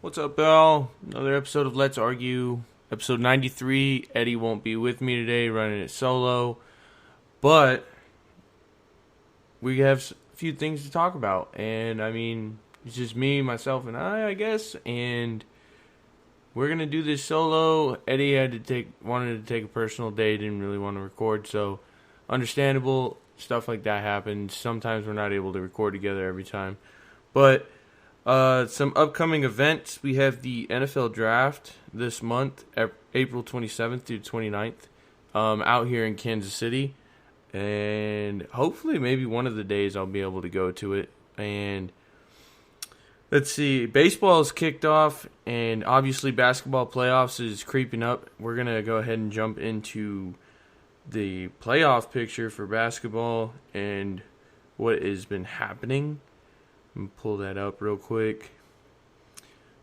What's up, Al? Another episode of Let's Argue. Episode 93. Eddie won't be with me today, running it solo. But we have a few things to talk about. And, it's just me, myself, and I guess. And we're going to do this solo. Eddie wanted to take a personal day, didn't really want to record. So, understandable. Stuff like that happens. Sometimes we're not able to record together every time. But some upcoming events. We have the NFL Draft this month, April 27th through 29th, out here in Kansas City. And hopefully maybe one of the days I'll be able to go to it. And let's see, baseball is kicked off, and obviously basketball playoffs is creeping up. We're going to go ahead and jump into the playoff picture for basketball and what has been happening. Let me pull that up real quick.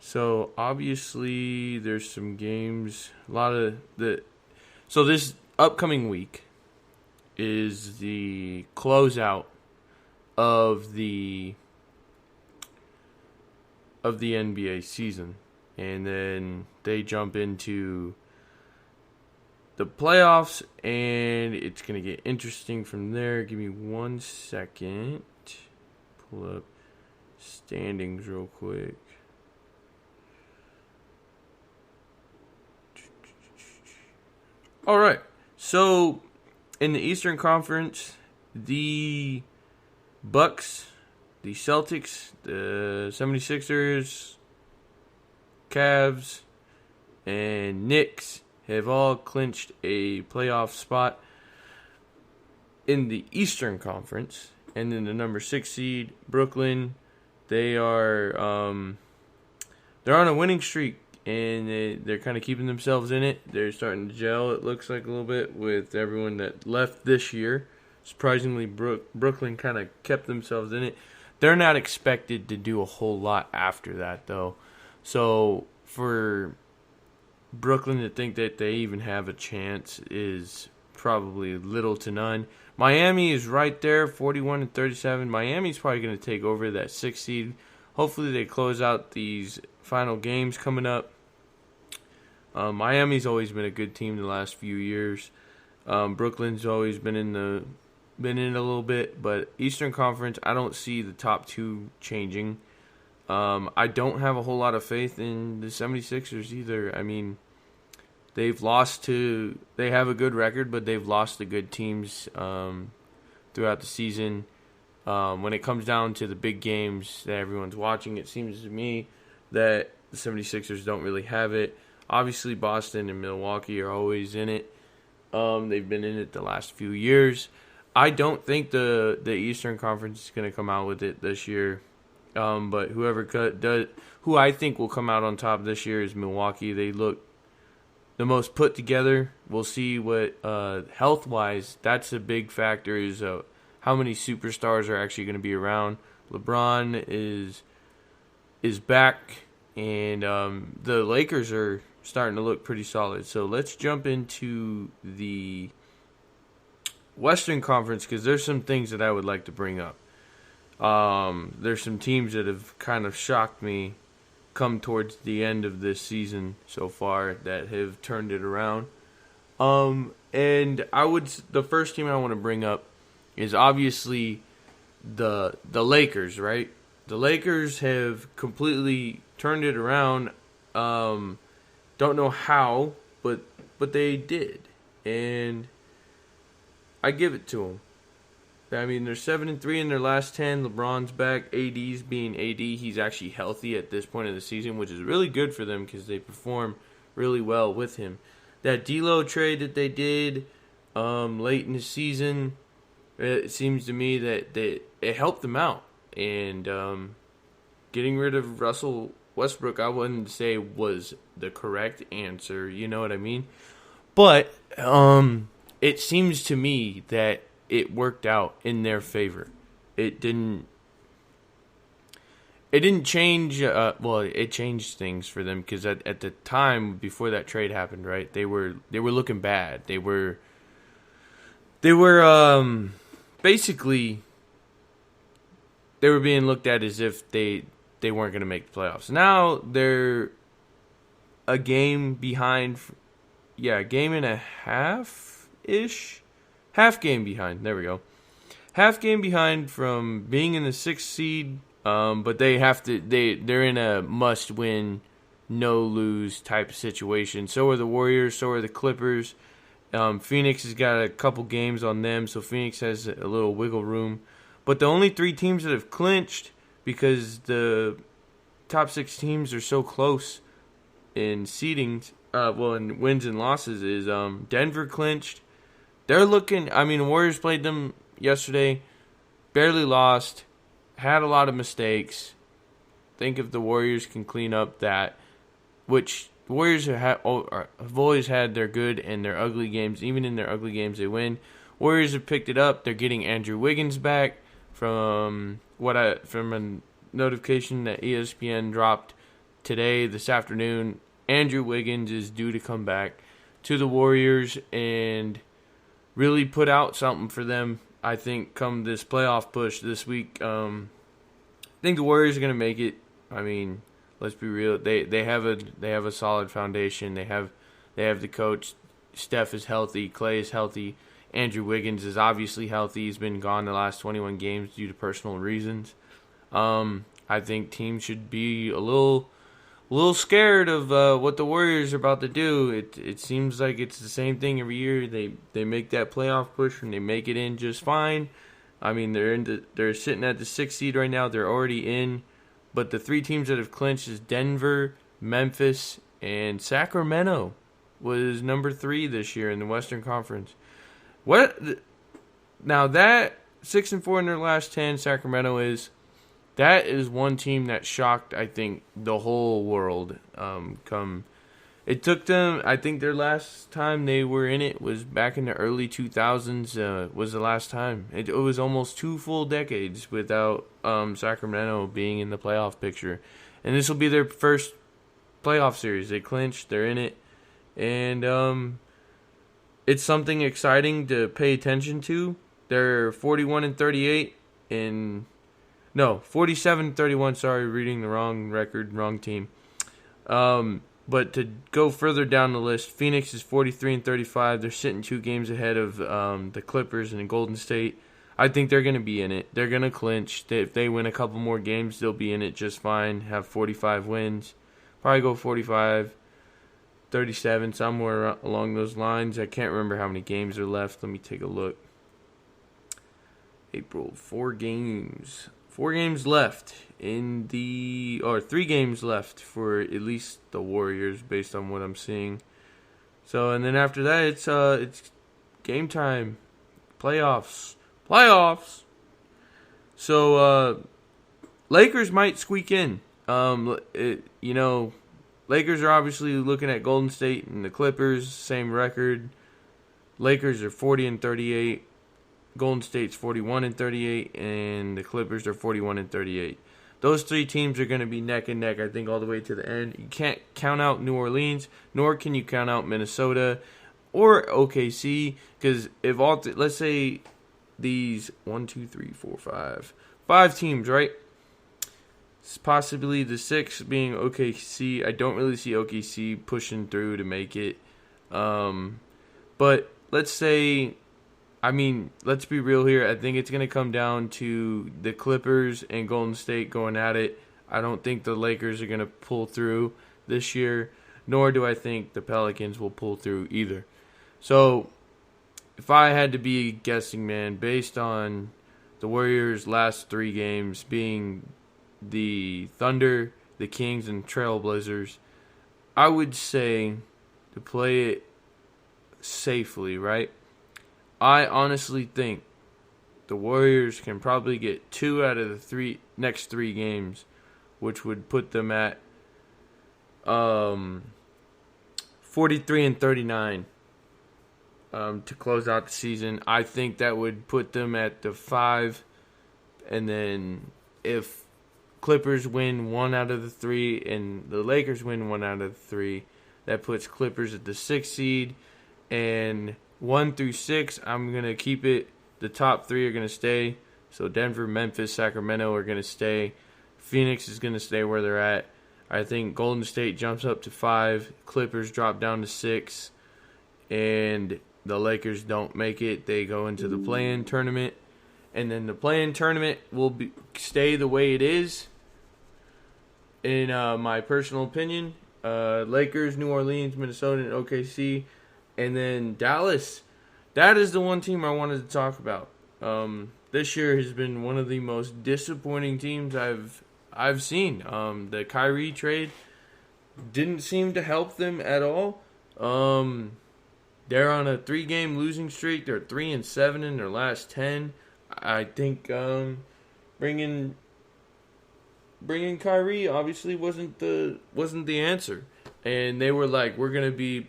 So obviously there's some games. So this upcoming week is the closeout of the NBA season, and then they jump into the playoffs, and it's gonna get interesting from there. Give me 1 second. Pull up standings real quick. All right. So in the Eastern Conference, the Bucks, the Celtics, the 76ers, Cavs, and Knicks have all clinched a playoff spot in the Eastern Conference. And then the number 6 seed, Brooklyn, they're on a winning streak, and they're kind of keeping themselves in it. They're starting to gel, it looks like, a little bit with everyone that left this year. Surprisingly, Brooklyn kind of kept themselves in it. They're not expected to do a whole lot after that, though. So for Brooklyn to think that they even have a chance is probably little to none. Miami is right there, 41-37. Miami's probably going to take over that 6th seed. Hopefully they close out these final games coming up. Miami's always been a good team the last few years. Brooklyn's always been in it a little bit, but Eastern Conference, I don't see the top two changing. I don't have a whole lot of faith in the 76ers either. They have a good record, but they've lost to good teams throughout the season. When it comes down to the big games that everyone's watching, it seems to me that the 76ers don't really have it. Obviously, Boston and Milwaukee are always in it. They've been in it the last few years. I don't think the Eastern Conference is going to come out with it this year. But who I think will come out on top this year is Milwaukee. They look the most put together. We'll see what health-wise, that's a big factor, is how many superstars are actually going to be around. LeBron is back, and the Lakers are starting to look pretty solid. So let's jump into the Western Conference, because there's some things that I would like to bring up. There's some teams that have kind of shocked me come towards the end of this season so far that have turned it around. And the first team I want to bring up is obviously the Lakers, right? The Lakers have completely turned it around. Don't know how, but they did, and I give it to them. They're 7-3 in their last 10. LeBron's back. AD's being AD. He's actually healthy at this point of the season, which is really good for them because they perform really well with him. That D'Lo trade that they did late in the season, it seems to me that it helped them out. And getting rid of Russell Westbrook, I wouldn't say was the correct answer. You know what I mean? But it seems to me that it worked out in their favor. It didn't change. It changed things for them because at the time before that trade happened, right? They were looking bad. They were basically they were being looked at as if they they weren't going to make the playoffs. Now they're a game behind. Yeah, a game and a half-ish. Half game behind. There we go. Half game behind from being in the 6th seed. But they have to. They're in a must-win, no-lose type of situation. So are the Warriors. So are the Clippers. Phoenix has got a couple games on them, so Phoenix has a little wiggle room. But the only 3 teams that have clinched, because the top 6 teams are so close in seedings, in wins and losses, is Denver clinched. They're looking. I mean, the Warriors played them yesterday, barely lost, had a lot of mistakes. Think if the Warriors can clean up that, which the Warriors have always had their good and their ugly games. Even in their ugly games, they win. Warriors have picked it up. They're getting Andrew Wiggins back from a notification that ESPN dropped this afternoon. Andrew Wiggins is due to come back to the Warriors and really put out something for them. I think come this playoff push this week. I think the Warriors are going to make it. I mean, let's be real. They have a solid foundation. They have the coach. Steph is healthy. Clay is healthy. Andrew Wiggins is obviously healthy. He's been gone the last 21 games due to personal reasons. I think teams should be a little scared of what the Warriors are about to do. It seems like it's the same thing every year. They make that playoff push and they make it in just fine. I mean, they're sitting at the 6th seed right now. They're already in. But the 3 teams that have clinched is Denver, Memphis, and Sacramento was number 3 this year in the Western Conference. Now that 6-4 in their last 10, Sacramento is. That is one team that shocked, I think, the whole world. It took them, I think their last time they were in it was back in the early 2000s, was the last time. It was almost 2 full decades without Sacramento being in the playoff picture. And this will be their first playoff series. They clinched, they're in it. And it's something exciting to pay attention to. They're 41-38 in... No, 47-31, sorry, reading the wrong record, wrong team. But to go further down the list, Phoenix is 43-35. They're sitting 2 games ahead of the Clippers and Golden State. I think they're going to be in it. They're going to clinch. If they win a couple more games, they'll be in it just fine, have 45 wins. Probably go 45-37, somewhere along those lines. I can't remember how many games are left. Let me take a look. April, 4 games. 4 games left in 3 games left for at least the Warriors, based on what I'm seeing. So, and then after that, it's game time, playoffs. So, Lakers might squeak in. Lakers are obviously looking at Golden State and the Clippers, same record. Lakers are 40-38. Golden State's 41-38, and the Clippers are 41-38. Those 3 teams are going to be neck and neck, I think, all the way to the end. You can't count out New Orleans, nor can you count out Minnesota or OKC, because if let's say these 5 teams, right? It's possibly the 6th being OKC. I don't really see OKC pushing through to make it. But let's say. I mean, let's be real here. I think it's going to come down to the Clippers and Golden State going at it. I don't think the Lakers are going to pull through this year, nor do I think the Pelicans will pull through either. So, if I had to be guessing, man, based on the Warriors' last 3 games being the Thunder, the Kings, and Trailblazers, I would say to play it safely, right? I honestly think the Warriors can probably get 2 out of the next 3 games, which would put them at 43-39 to close out the season. I think that would put them at the 5, and then if Clippers win 1 out of the 3 and the Lakers win 1 out of the 3, that puts Clippers at the 6th seed, and 1 through 6, I'm going to keep it. The top 3 are going to stay. So Denver, Memphis, Sacramento are going to stay. Phoenix is going to stay where they're at. I think Golden State jumps up to 5. Clippers drop down to 6. And the Lakers don't make it. They go into the play-in tournament. And then the play-in tournament will stay the way it is. In my personal opinion, Lakers, New Orleans, Minnesota, and OKC. And then Dallas. That is the one team I wanted to talk about. This year has been one of the most disappointing teams I've seen. The Kyrie trade didn't seem to help them at all. They're on a 3-game losing streak. They're 3-7 in their last 10. I think bringing Kyrie obviously wasn't the answer. And they were like, we're gonna be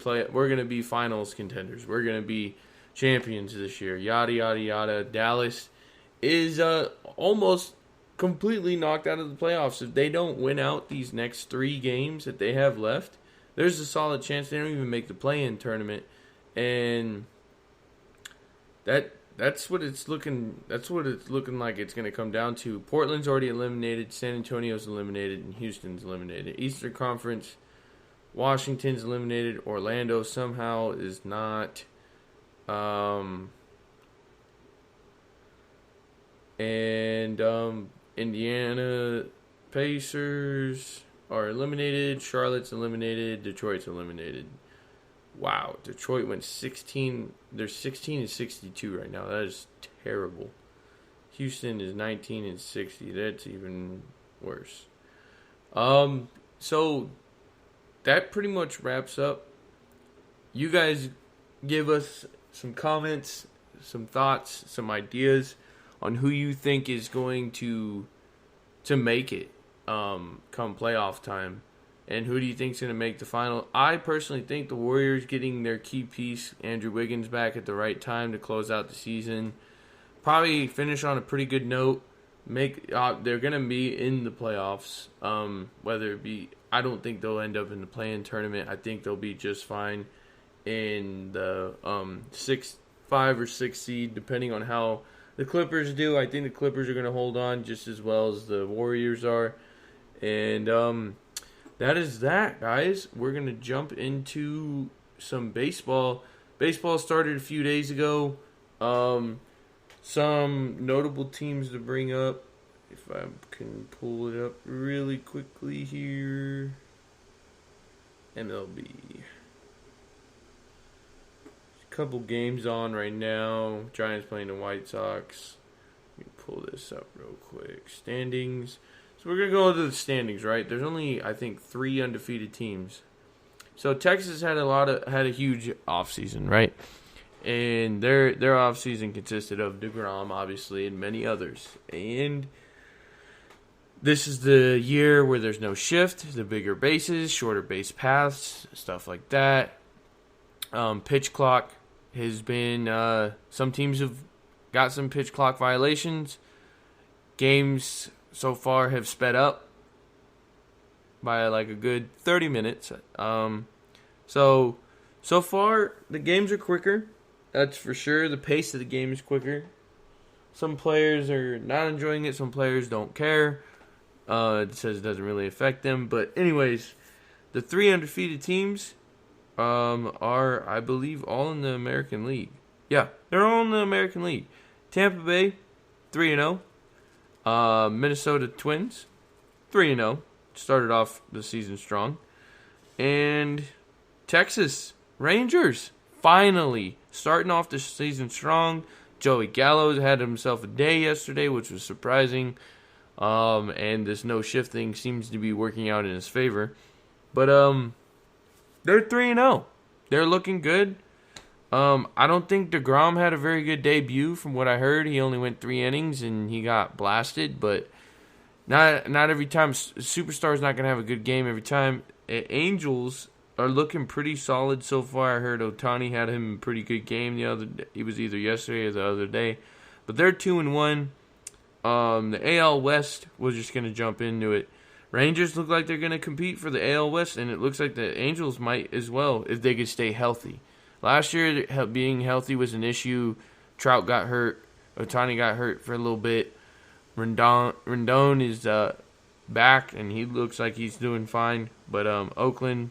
finals contenders. We're gonna be champions this year. Yada yada yada. Dallas is almost completely knocked out of the playoffs. If they don't win out these next 3 games that they have left, there's a solid chance they don't even make the play-in tournament. And that's what it's looking like it's going to come down to. Portland's already eliminated, San Antonio's eliminated, and Houston's eliminated. Eastern Conference, Washington's eliminated, Orlando somehow is not. Indiana Pacers are eliminated. Charlotte's eliminated. Detroit's eliminated. Wow, Detroit went 16. They're 16-62 right now. That is terrible. Houston is 19-60. That's even worse. So that pretty much wraps up. You guys give us some comments, some thoughts, some ideas on who you think is going to make it come playoff time. And who do you think is going to make the final? I personally think the Warriors getting their key piece, Andrew Wiggins, back at the right time to close out the season. Probably finish on a pretty good note. They're going to be in the playoffs. Whether it be, I don't think they'll end up in the play-in tournament. I think they'll be just fine in the 5 or 6 seed, depending on how the Clippers do. I think the Clippers are going to hold on just as well as the Warriors are. And that is that, guys. We're going to jump into some baseball. Baseball started a few days ago. Some notable teams to bring up. If I can pull it up really quickly here. MLB. A couple games on right now. Giants playing the White Sox. Let me pull this up real quick. Standings. So we're going to go to the standings, right? There's only, I think, 3 undefeated teams. So Texas had a huge offseason, right? And their offseason consisted of DeGrom, obviously, and many others. And this is the year where there's no shift, the bigger bases, shorter base paths, stuff like that. Pitch clock has been, some teams have got some pitch clock violations. Games so far have sped up by like a good 30 minutes. So far the games are quicker. That's for sure. The pace of the game is quicker. Some players are not enjoying it. Some players don't care. It says it doesn't really affect them. But anyways, the 3 undefeated teams are, I believe, all in the American League. Yeah, they're all in the American League. Tampa Bay, 3-0. Minnesota Twins, 3-0. Started off the season strong. And Texas Rangers, finally starting off the season strong. Joey Gallo had himself a day yesterday, which was surprising. And this no shifting seems to be working out in his favor. But they're 3-0. They're looking good. I don't think DeGrom had a very good debut from what I heard. He only went 3 innings and he got blasted, but not every time. Superstar's not going to have a good game every time. Angels are looking pretty solid so far. I heard Ohtani had him a pretty good game the other day. It was either yesterday or the other day. But they're 2-1. The AL West, we're just going to jump into it. Rangers look like they're going to compete for the AL West, and it looks like the Angels might as well if they could stay healthy. Last year, being healthy was an issue. Trout got hurt. Ohtani got hurt for a little bit. Rendon is back, and he looks like he's doing fine. But Oakland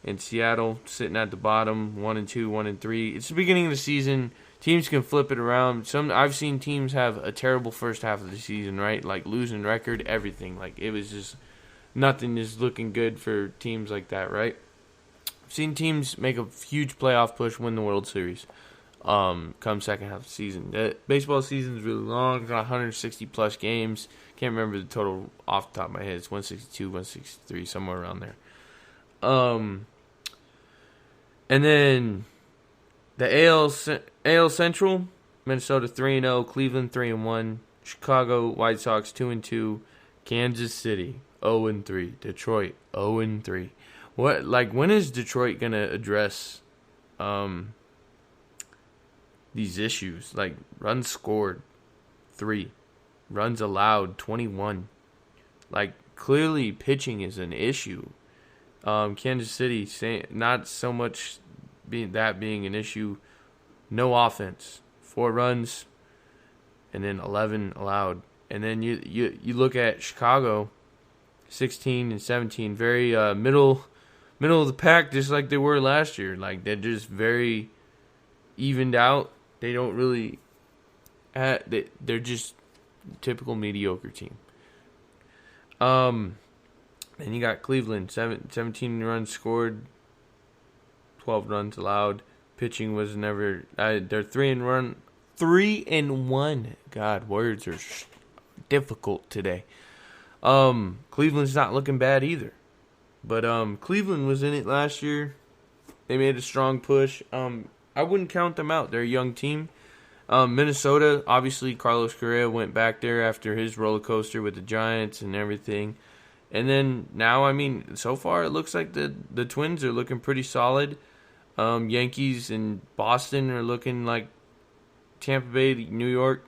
and Seattle sitting at the bottom, 1-2, 1-3. It's the beginning of the season. Teams can flip it around. I've seen teams have a terrible first half of the season, right? Like losing record, everything. Like it was just nothing is looking good for teams like that, right? I've seen teams make a huge playoff push, win the World Series. Come second half of the season. The baseball season is really long. It's got 160 plus games. Can't remember the total off the top of my head. It's 162, 163, somewhere around there. And then the AL Central, Minnesota 3-0, Cleveland 3-1, Chicago White Sox 2-2, Kansas City 0-3, Detroit 0-3. When is Detroit gonna address these issues? Like runs scored 3, runs allowed 21. Like clearly pitching is an issue. Kansas City not so much being an issue. No offense, 4 runs, and then 11 allowed. And then you look at Chicago, 16 and 17, very middle of the pack, just like they were last year. Like they're just very evened out. They don't really. They're just typical mediocre team. And you got Cleveland, 17 runs scored, 12 runs allowed. Pitching was never. They're 3-1. God, words are difficult today. Cleveland's not looking bad either, but Cleveland was in it last year. They made a strong push. I wouldn't count them out. They're a young team. Minnesota, obviously, Carlos Correa went back there after his roller coaster with the Giants and everything. And then now, I mean, so far it looks like the Twins are looking pretty solid. Yankees and Boston are looking like Tampa Bay, New York,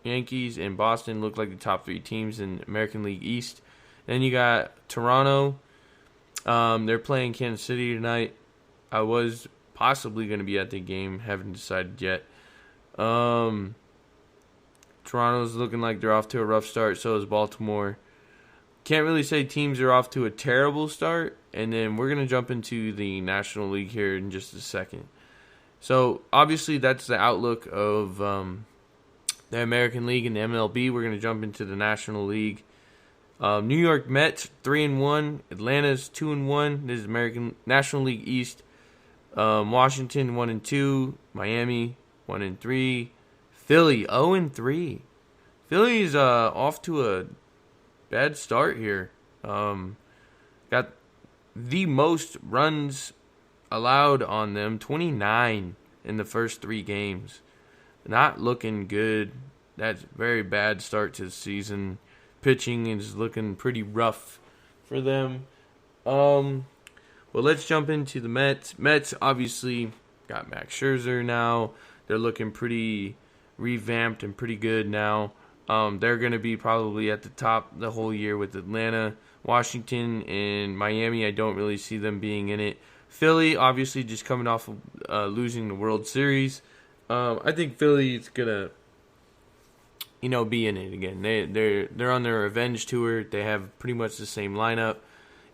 Yankees, and Boston look like the top 3 teams in American League East. Then you got Toronto. They're playing Kansas City tonight. I was possibly going to be at the game. Haven't decided yet. Toronto's looking like they're off to a rough start. So is Baltimore. Can't really say teams are off to a terrible start. And then we're going to jump into the National League here in just a second. So, obviously, that's the outlook of the American League and the MLB. We're going to jump into the National League. New York Mets, 3-1. Atlanta's 2-1. This is American National League East. Washington, 1-2. Miami, 1-3. Philly, 0-3. Philly's off to a bad start here. Got the most runs allowed on them, 29 in the first 3 games. Not looking good. That's a very bad start to the season. Pitching is looking pretty rough for them. Well, let's jump into the Mets. Mets obviously got Max Scherzer now. They're looking pretty revamped and pretty good now. They're going to be probably at the top the whole year with Atlanta. Washington and Miami, I don't really see them being in it. Philly, obviously, just coming off of losing the World Series. I think Philly's gonna, be in it again. They're on their revenge tour. They have pretty much the same lineup,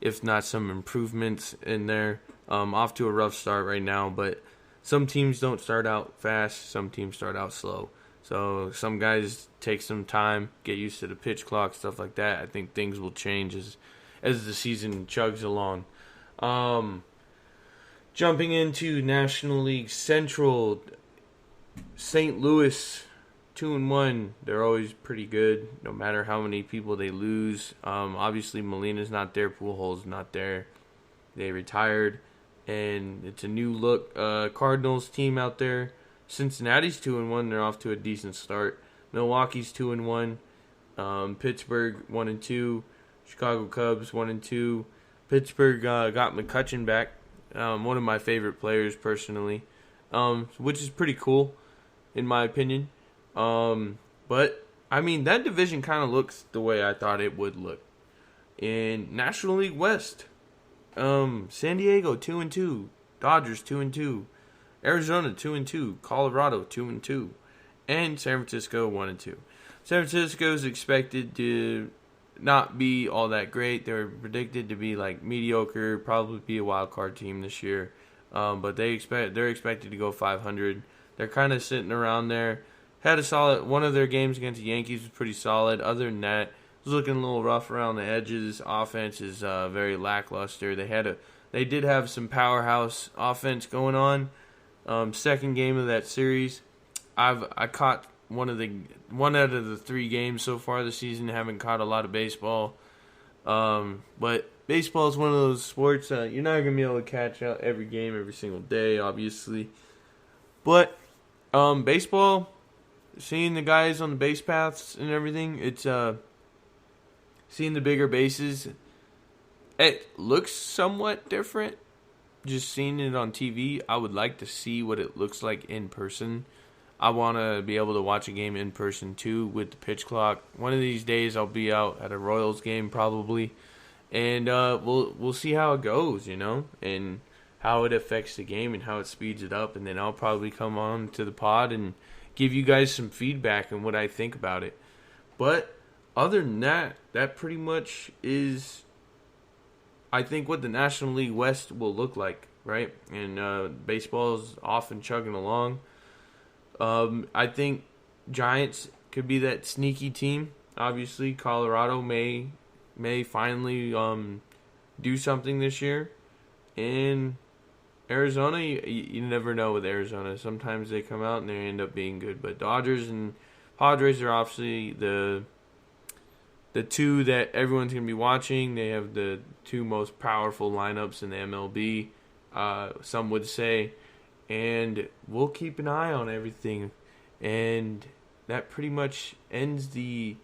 if not some improvements in there. Off to a rough start right now, but some teams don't start out fast. Some teams start out slow. So some guys take some time, get used to the pitch clock, stuff like that. I think things will change as the season chugs along. Jumping into National League Central, St. Louis, 2-1. They're always pretty good, no matter how many people they lose. Obviously, Molina's not there. Pujols not there. They retired, and it's a new look Cardinals team out there. Cincinnati's 2-1. They're off to a decent start. Milwaukee's 2-1. Pittsburgh 1-2. Chicago Cubs 1-2. Pittsburgh got McCutchen back. One of my favorite players personally, which is pretty cool, in my opinion. But I mean that division kind of looks the way I thought it would look. In National League West, San Diego 2-2, Dodgers 2-2. Arizona 2-2, Colorado 2-2, and San Francisco 1-2. San Francisco is expected to not be all that great. They're predicted to be like mediocre, probably be a wild card team this year. But they're expected to go 500. They're kind of sitting around there. Had a solid one of their games against the Yankees was pretty solid. Other than that, it was looking a little rough around the edges. Offense is very lackluster. They did have some powerhouse offense going on. Second game of that series, I caught one out of the 3 games so far this season. Haven't caught a lot of baseball, but baseball is one of those sports you're not gonna be able to catch out every game every single day, obviously. But baseball, seeing the guys on the base paths and everything, it's seeing the bigger bases. It looks somewhat different. Just seeing it on TV, I would like to see what it looks like in person. I want to be able to watch a game in person too with the pitch clock. One of these days, I'll be out at a Royals game probably, and we'll see how it goes, and how it affects the game and how it speeds it up. And then I'll probably come on to the pod and give you guys some feedback and what I think about it. But other than that, that pretty much is, I think, what the National League West will look like, right? And baseball is off and chugging along. I think Giants could be that sneaky team. Obviously, Colorado may finally do something this year. And Arizona, you never know with Arizona. Sometimes they come out and they end up being good. But Dodgers and Padres are obviously the two that everyone's going to be watching. They have the 2 most powerful lineups in the MLB, some would say. And we'll keep an eye on everything. And that pretty much ends the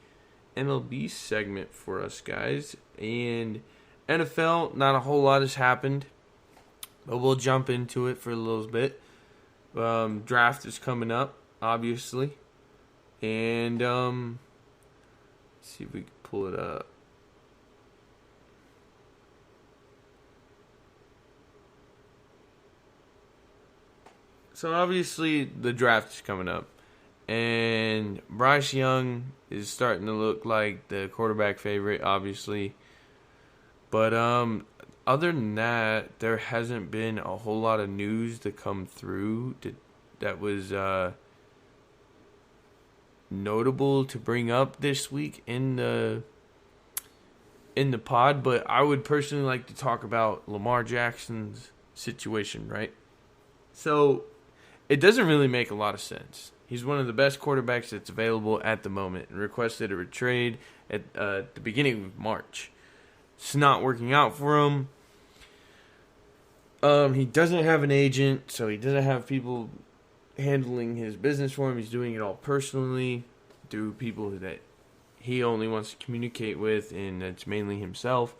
MLB segment for us, guys. And NFL, not a whole lot has happened. But we'll jump into it for a little bit. Draft is coming up, obviously. And let's see if we can pull it up. So obviously the draft is coming up, and Bryce Young is starting to look like the quarterback favorite, obviously. But other than that, there hasn't been a whole lot of news to come through that was notable to bring up this week in the pod. But I would personally like to talk about Lamar Jackson's situation, right? So it doesn't really make a lot of sense. He's one of the best quarterbacks that's available at the moment and requested a trade at the beginning of March. It's not working out for him. He doesn't have an agent, so he doesn't have people handling his business for him. He's doing it all personally through people that he only wants to communicate with, and that's mainly himself.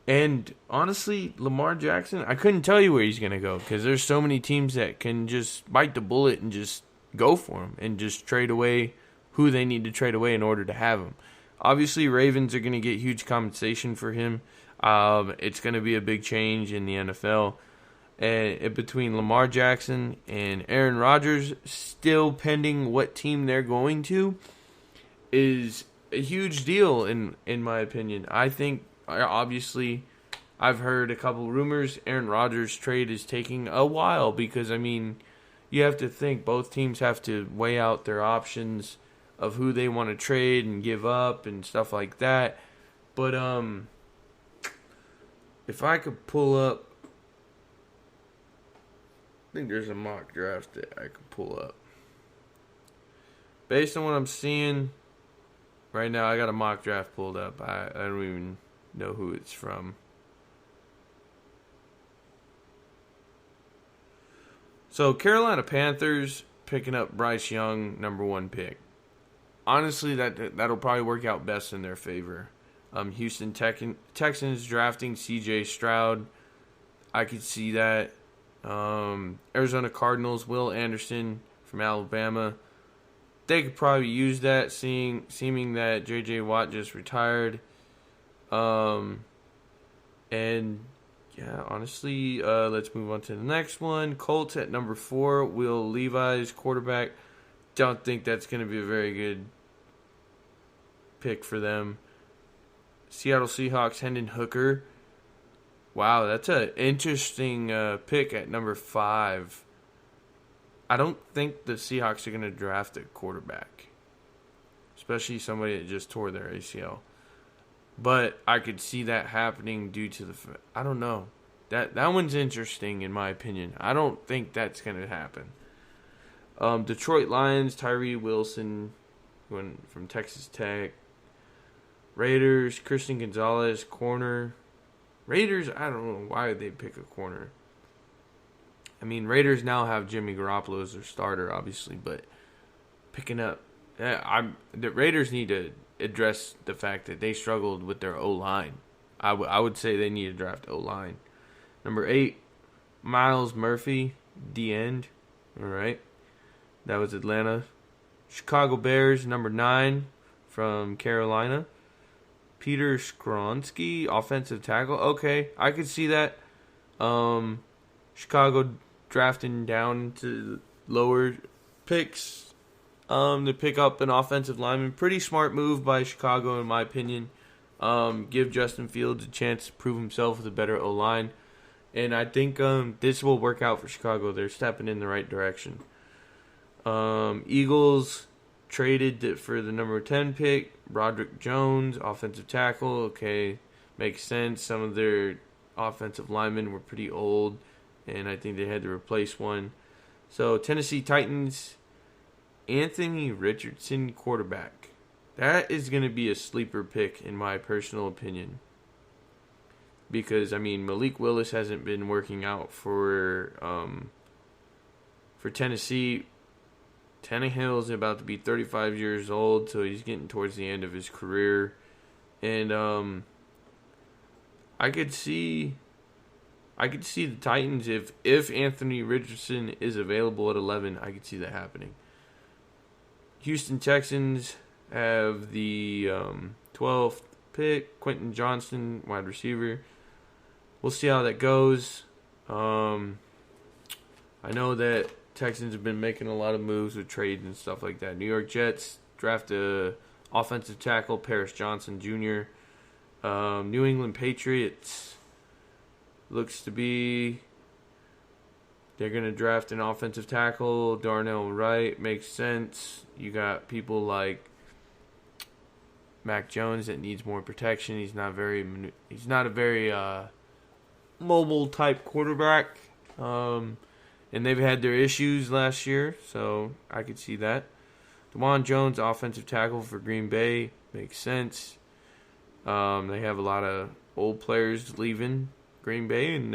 And honestly, Lamar Jackson, I couldn't tell you where he's going to go because there's so many teams that can just bite the bullet and just go for him and just trade away who they need to trade away in order to have him. Obviously, Ravens are going to get huge compensation for him. It's going to be a big change in the NFL. And between Lamar Jackson and Aaron Rodgers, still pending what team they're going to, is a huge deal in my opinion. I think, obviously, I've heard a couple rumors. Aaron Rodgers' trade is taking a while because, you have to think both teams have to weigh out their options of who they want to trade and give up and stuff like that. But if I could pull up, I think there's a mock draft that I could pull up. Based on what I'm seeing right now, I got a mock draft pulled up. I don't even know who it's from. So Carolina Panthers picking up Bryce Young, number 1 pick. Honestly, that'll probably work out best in their favor. Houston Texans drafting C.J. Stroud. I could see that. Arizona Cardinals, Will Anderson from Alabama. They could probably use that, seeming that J.J. Watt just retired. And yeah, honestly, let's move on to the next one. Colts at number 4, Will Levis, quarterback. Don't think that's going to be a very good pick for them. Seattle Seahawks, Hendon Hooker. Wow, that's an interesting pick at number 5. I don't think the Seahawks are going to draft a quarterback, especially somebody that just tore their ACL. But I could see that happening due to I don't know. That one's interesting in my opinion. I don't think that's going to happen. Detroit Lions, Tyree Wilson from Texas Tech. Raiders, Christian Gonzalez, corner. Raiders, I don't know why they pick a corner. I mean, Raiders now have Jimmy Garoppolo as their starter, obviously, but picking up, the Raiders need to address the fact that they struggled with their O-line. I would say they need to draft O-line. Number 8, Miles Murphy, D end. All right, that was Atlanta. Chicago Bears, number 9, from Carolina. Peter Skronsky, offensive tackle. Okay, I could see that. Chicago drafting down to lower picks to pick up an offensive lineman. Pretty smart move by Chicago, in my opinion. Give Justin Fields a chance to prove himself with a better O-line. And I think this will work out for Chicago. They're stepping in the right direction. Eagles traded for the number 10 pick. Broderick Jones, offensive tackle. Okay, makes sense. Some of their offensive linemen were pretty old, and I think they had to replace one. So, Tennessee Titans, Anthony Richardson, quarterback. That is going to be a sleeper pick, in my personal opinion. Because, I mean, Malik Willis hasn't been working out for Tennessee. Tannehill is about to be 35 years old, so he's getting towards the end of his career. And I could see the Titans, if Anthony Richardson is available at 11, I could see that happening. Houston Texans have the 12th pick, Quentin Johnston, wide receiver. We'll see how that goes. I know that Texans have been making a lot of moves with trades and stuff like that. New York Jets draft a offensive tackle, Paris Johnson Jr. New England Patriots looks to be they're going to draft an offensive tackle, Darnell Wright. Makes sense. You got people like Mac Jones that needs more protection. He's not a very mobile type quarterback. And they've had their issues last year, so I could see that. DeJuan Jones, offensive tackle for Green Bay, makes sense. They have a lot of old players leaving Green Bay, and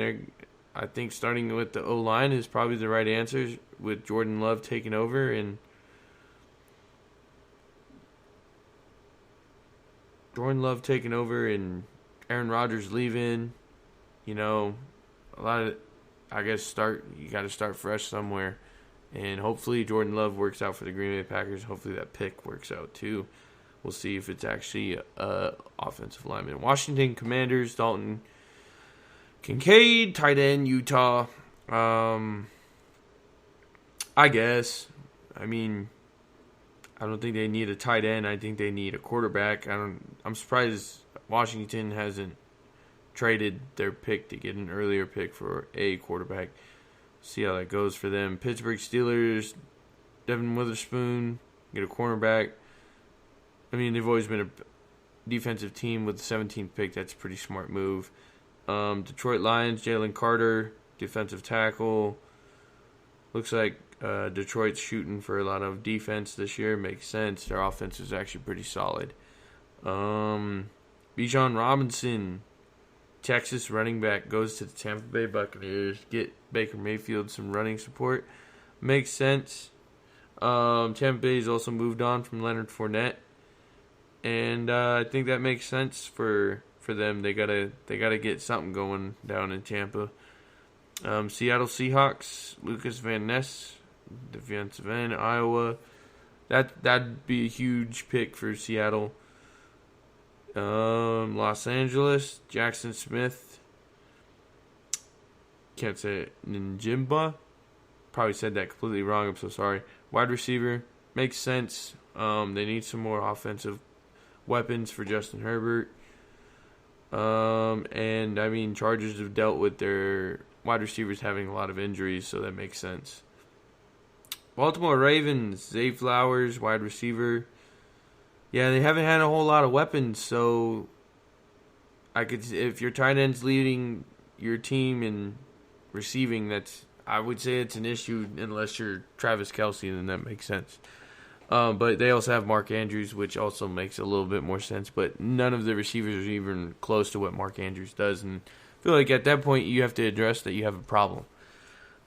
I think starting with the O-line is probably the right answer with Jordan Love taking over. And Aaron Rodgers leaving, a lot of, I guess you got to start fresh somewhere. And hopefully Jordan Love works out for the Green Bay Packers. Hopefully that pick works out too. We'll see if it's actually offensive lineman. Washington Commanders, Dalton Kincaid, tight end, Utah. I guess. I mean, I don't think they need a tight end. I think they need a quarterback. I'm surprised Washington hasn't traded their pick to get an earlier pick for a quarterback. See how that goes for them. Pittsburgh Steelers, Devin Witherspoon, get a cornerback. I mean, they've always been a defensive team with the 17th pick. That's a pretty smart move. Detroit Lions, Jalen Carter, defensive tackle. Looks like Detroit's shooting for a lot of defense this year. Makes sense. Their offense is actually pretty solid. Bijan Robinson, Texas running back, goes to the Tampa Bay Buccaneers. Get Baker Mayfield some running support. Makes sense. Tampa Bay's also moved on from Leonard Fournette. And I think that makes sense for them. They gotta get something going down in Tampa. Seattle Seahawks, Lucas Van Ness, defensive end, Iowa. That'd be a huge pick for Seattle. Los Angeles, Jackson Smith. Can't say it. Njimba. Probably said that completely wrong. I'm so sorry. Wide receiver. Makes sense. They need some more offensive weapons for Justin Herbert. And I mean, Chargers have dealt with their wide receivers having a lot of injuries, so that makes sense. Baltimore Ravens, Zay Flowers, wide receiver. Yeah, they haven't had a whole lot of weapons, so if your tight end's leading your team in receiving, I would say it's an issue unless you're Travis Kelce, then that makes sense. But they also have Mark Andrews, which also makes a little bit more sense. But none of the receivers are even close to what Mark Andrews does, and I feel like at that point you have to address that you have a problem.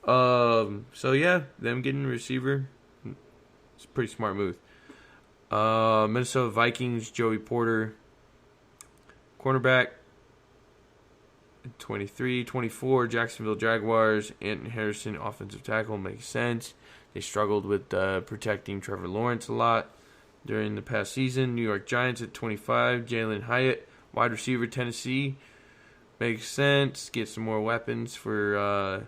So yeah, them getting a receiver, it's a pretty smart move. Minnesota Vikings, Joey Porter, cornerback. 23-24, Jacksonville Jaguars, Anton Harrison, offensive tackle, makes sense. They struggled with protecting Trevor Lawrence a lot during the past season. New York Giants at 25, Jalen Hyatt, wide receiver, Tennessee, makes sense. Get some more weapons for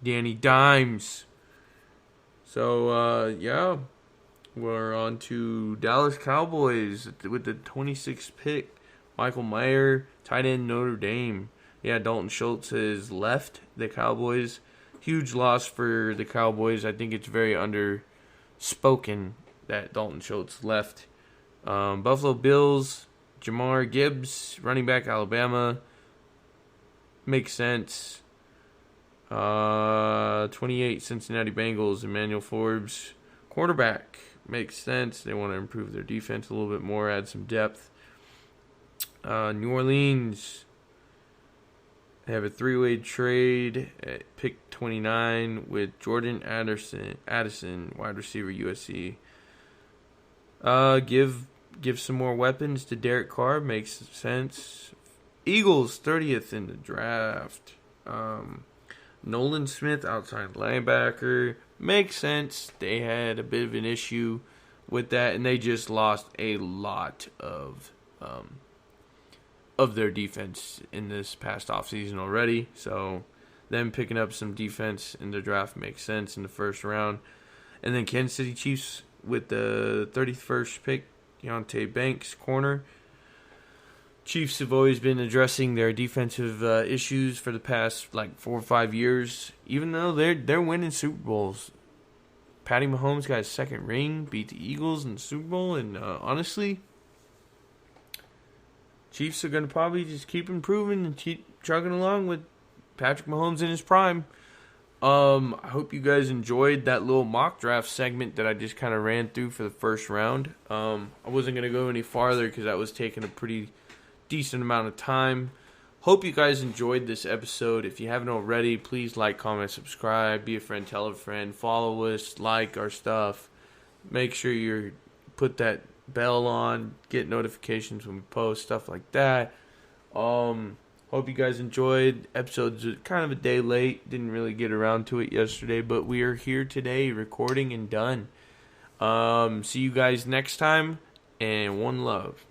Danny Dimes. So, yeah, we're on to Dallas Cowboys with the 26th pick. Michael Mayer, tight end, Notre Dame. Yeah, Dalton Schultz has left the Cowboys. Huge loss for the Cowboys. I think it's very underspoken that Dalton Schultz left. Buffalo Bills, Jamar Gibbs, running back, Alabama. Makes sense. 28, Cincinnati Bengals, Emmanuel Forbes, quarterback. Makes sense. They want to improve their defense a little bit more, add some depth. New Orleans, they have a three-way trade at pick 29 with Jordan Addison, wide receiver, USC. Give some more weapons to Derek Carr, makes sense. Eagles, 30th in the draft. Nolan Smith, outside linebacker, makes sense. They had a bit of an issue with that, and they just lost a lot of their defense in this past offseason already. So them picking up some defense in the draft makes sense in the first round. And then Kansas City Chiefs with the 31st pick, Deontay Banks, corner. Chiefs have always been addressing their defensive issues for the past 4 or 5 years, even though they're winning Super Bowls. Patty Mahomes got his second ring, beat the Eagles in the Super Bowl, and honestly, Chiefs are going to probably just keep improving and keep chugging along with Patrick Mahomes in his prime. I hope you guys enjoyed that little mock draft segment that I just kind of ran through for the first round. I wasn't going to go any farther because that was taking a pretty decent amount of time. Hope you guys enjoyed this episode. If you haven't already, please like, comment, subscribe, be a friend, tell a friend, follow us, like our stuff. Make sure you put that bell on, get notifications when we post, stuff like that. Hope you guys enjoyed. Episode's kind of a day late, didn't really get around to it yesterday, but we are here today recording and done. See you guys next time, and one love.